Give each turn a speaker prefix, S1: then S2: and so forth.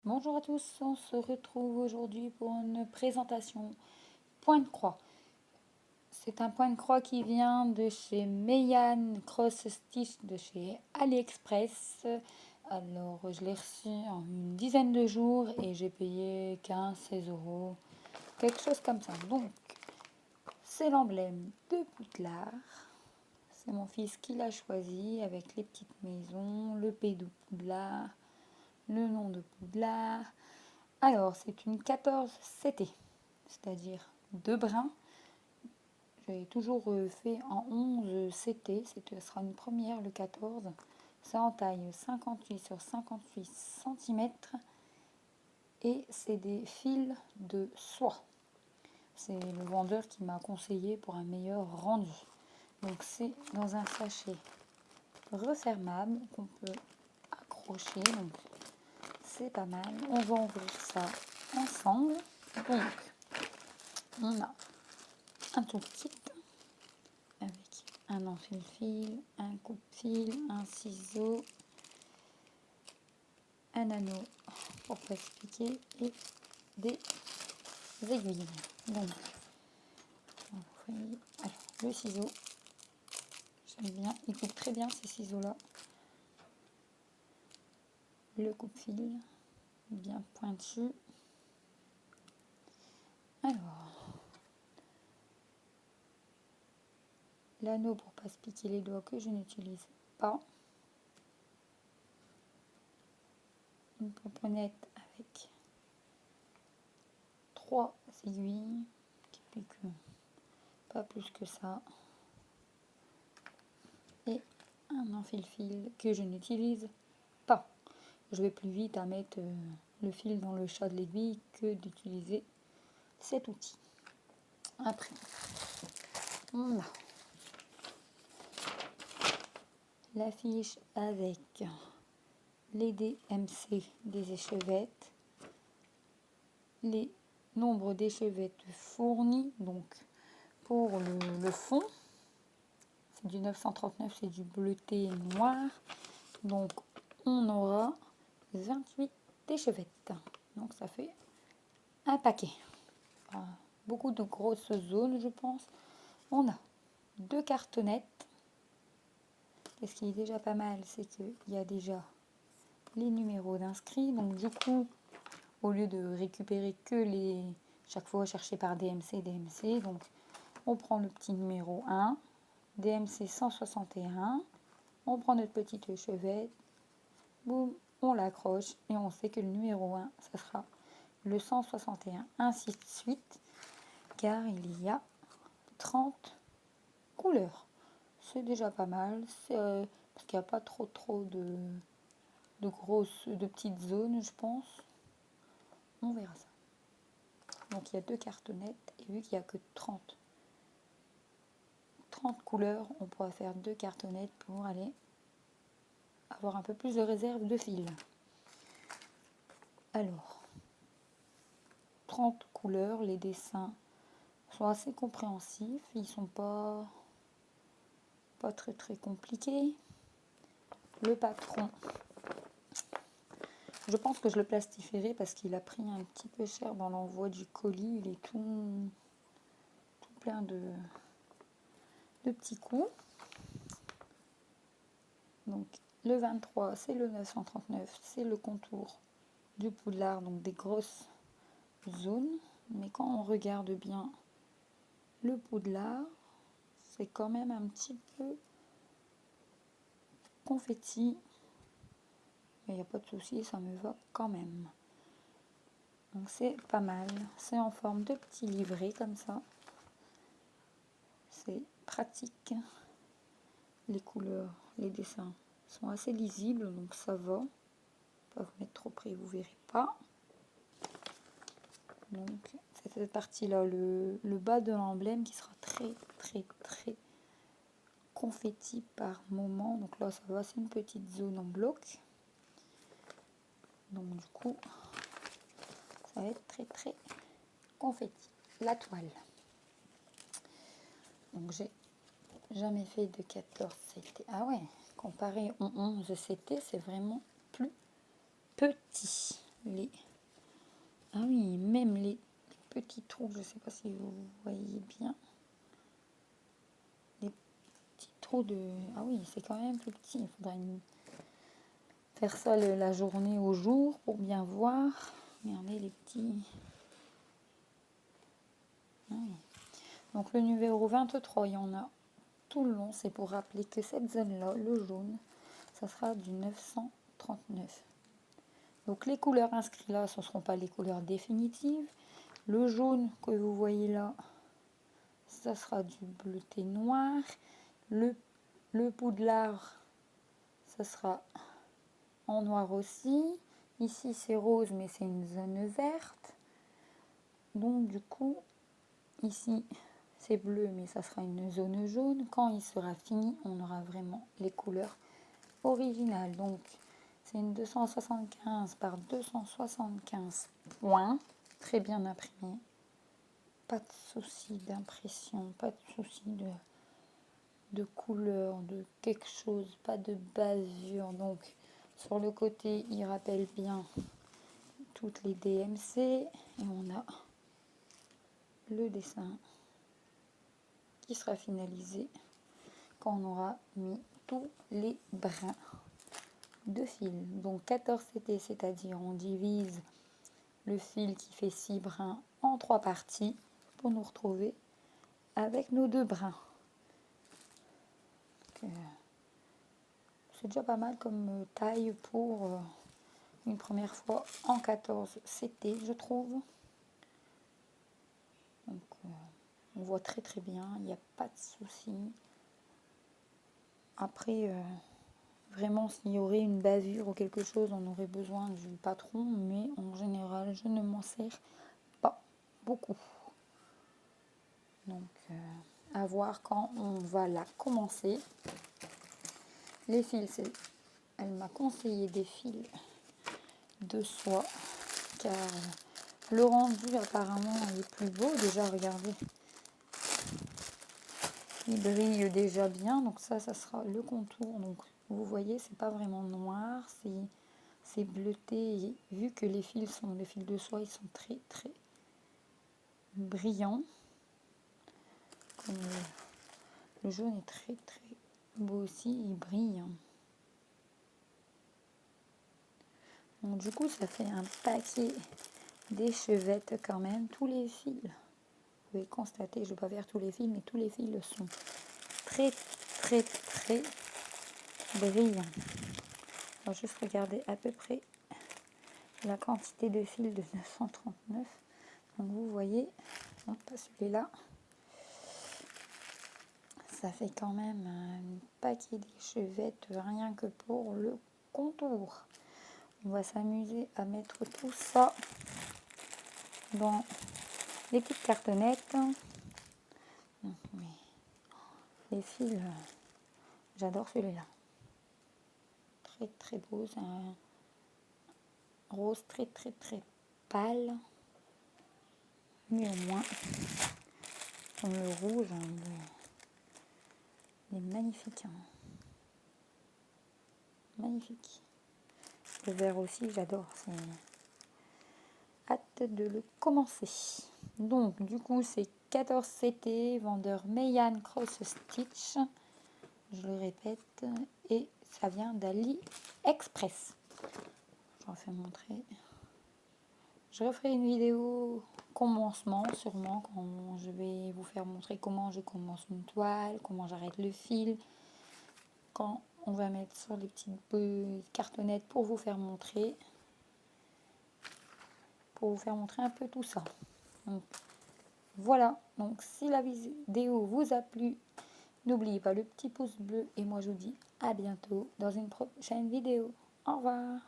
S1: Bonjour à tous, on se retrouve aujourd'hui pour une présentation point de croix. C'est un point de croix qui vient de chez Meian Cross Stitch de chez AliExpress. Alors je l'ai reçu en une dizaine de jours et j'ai payé 15-16 euros, quelque chose comme ça. Donc c'est l'emblème de Poudlard. C'est mon fils qui l'a choisi avec les petites maisons, le P de Poudlard, le nom de Poudlard. Alors, c'est une 14 CT, c'est-à-dire 2 brins. J'ai toujours fait en 11 CT, ce sera une première, le 14. C'est en taille 58 sur 58 cm et c'est des fils de soie. C'est le vendeur qui m'a conseillé pour un meilleur rendu. Donc c'est dans un sachet refermable qu'on peut accrocher. Donc c'est pas mal. On va ouvrir ça ensemble. Donc on a un tout kit avec un enfile-fil, un coupe-fil, un ciseau, un anneau pour pas expliquer et des aiguilles. Donc, alors, le ciseau, j'aime bien, il coupe très bien ces ciseaux-là. Le coupe-fil, bien pointu. Alors, l'anneau pour pas se piquer les doigts que je n'utilise pas. Une pomponnette avec 3 aiguilles qui piquent pas plus que ça. Et un enfile-fil que je n'utilise pas. Je vais plus vite à mettre le fil dans le chat de l'aiguille que d'utiliser cet outil. Après, on a l'affiche avec les DMC des échevettes, les nombres d'échevettes fournis, donc pour le fond, c'est du 939, c'est du bleuté noir, donc on aura 28 échevettes, donc ça fait un paquet. Beaucoup de grosses zones, je pense. On a 2 cartonnettes. Et ce qui est déjà pas mal, c'est qu'il y a déjà les numéros d'inscrits. Donc du coup, au lieu de récupérer que les... chaque fois chercher par DMC, donc on prend le petit numéro 1, DMC 161, on prend notre petite échevette, boum, on l'accroche et on sait que le numéro 1, ça sera le 161, ainsi de suite, car il y a 30 couleurs. C'est déjà pas mal, parce qu'il n'y a pas trop de petites zones, je pense. On verra ça. Donc il y a 2 cartonnettes, et vu qu'il n'y a que 30 couleurs, on pourra faire 2 cartonnettes pour aller avoir un peu plus de réserve de fil. Alors, 30 couleurs, les dessins sont assez compréhensifs, ils sont pas très compliqués. Le patron, je pense que je le plastifierai parce qu'il a pris un petit peu cher dans l'envoi du colis, il est tout plein de petits coups. Donc le 23, c'est le 939, c'est le contour du Poudlard, donc des grosses zones. Mais quand on regarde bien le Poudlard, c'est quand même un petit peu confetti. Mais il n'y a pas de souci, ça me va quand même. Donc c'est pas mal. C'est en forme de petit livret comme ça. C'est pratique. Les couleurs, les dessins sont assez lisibles, donc ça va. Pas vous mettre trop près, vous verrez pas. Donc c'est cette partie là, le bas de l'emblème qui sera très confetti par moment. Donc là ça va, c'est une petite zone en bloc. Donc du coup ça va être très confetti. La toile. Donc j'ai jamais fait de 14 CT. Ah ouais, comparé au 11 CT, c'est vraiment plus petit. les... Ah oui, même les petits trous, je ne sais pas si vous voyez bien. Les petits trous de... Ah oui, c'est quand même plus petit. Il faudrait faire ça la journée au jour pour bien voir. Regardez les petits... Ah oui. Donc le numéro 23, il y en a tout le long. C'est pour rappeler que cette zone-là, le jaune, ça sera du 939. Donc les couleurs inscrites là, ce ne seront pas les couleurs définitives. Le jaune que vous voyez là, ça sera du bleuté noir. Le poudlard, ça sera en noir aussi. Ici c'est rose, mais c'est une zone verte. Donc du coup, ici c'est bleu, mais ça sera une zone jaune. Quand il sera fini, on aura vraiment les couleurs originales. Donc c'est une 275 par 275 points, très bien imprimé. Pas de souci d'impression, pas de souci de couleur, de quelque chose, pas de bavure. Donc sur le côté, il rappelle bien toutes les DMC et on a le dessin qui sera finalisé quand on aura mis tous les brins de fil. Donc 14 CT, c'est-à-dire on divise le fil qui fait 6 brins en 3 parties pour nous retrouver avec nos 2 brins. C'est déjà pas mal comme taille pour une première fois en 14 CT, je trouve. Donc on voit très très bien, il n'y a pas de souci. Après, vraiment s'il y aurait une bavure ou quelque chose, on aurait besoin du patron, mais en général, je ne m'en sers pas beaucoup. Donc à voir quand on va la commencer. Les fils, elle m'a conseillé des fils de soie, car le rendu apparemment est plus beau. Déjà, regardez, il brille déjà bien. Donc ça sera le contour. Donc vous voyez, c'est pas vraiment noir, c'est bleuté. Et vu que les fils de soie, ils sont très très brillants. Comme le jaune est très très beau aussi, il brille. Donc du coup, ça fait un paquet d'échevettes quand même. Tous les fils, vous pouvez constater, je ne vais pas faire tous les fils, mais tous les fils sont très très très brillants. On va juste regarder à peu près la quantité de fils de 939. Donc vous voyez, non pas celui-là, ça fait quand même un paquet d'échevettes rien que pour le contour. On va s'amuser à mettre tout ça dans les petites cartonnettes. Les fils, j'adore celui-là. Très très beau, c'est un rose très très très pâle. Mais au moins, comme le rouge, il est magnifique. Magnifique. Le vert aussi, j'adore. C'est hâte de le commencer. Donc, du coup, c'est 14 CT, vendeur Mayan Cross Stitch. Je le répète. Et ça vient d'AliExpress. Je refais montrer. Je referai une vidéo commencement, sûrement, quand je vais vous faire montrer comment je commence une toile, comment j'arrête le fil, quand on va mettre sur les petites cartonnettes pour vous faire montrer un peu tout ça. Donc, voilà, donc si la vidéo vous a plu, n'oubliez pas le petit pouce bleu et moi je vous dis à bientôt dans une prochaine vidéo. Au revoir.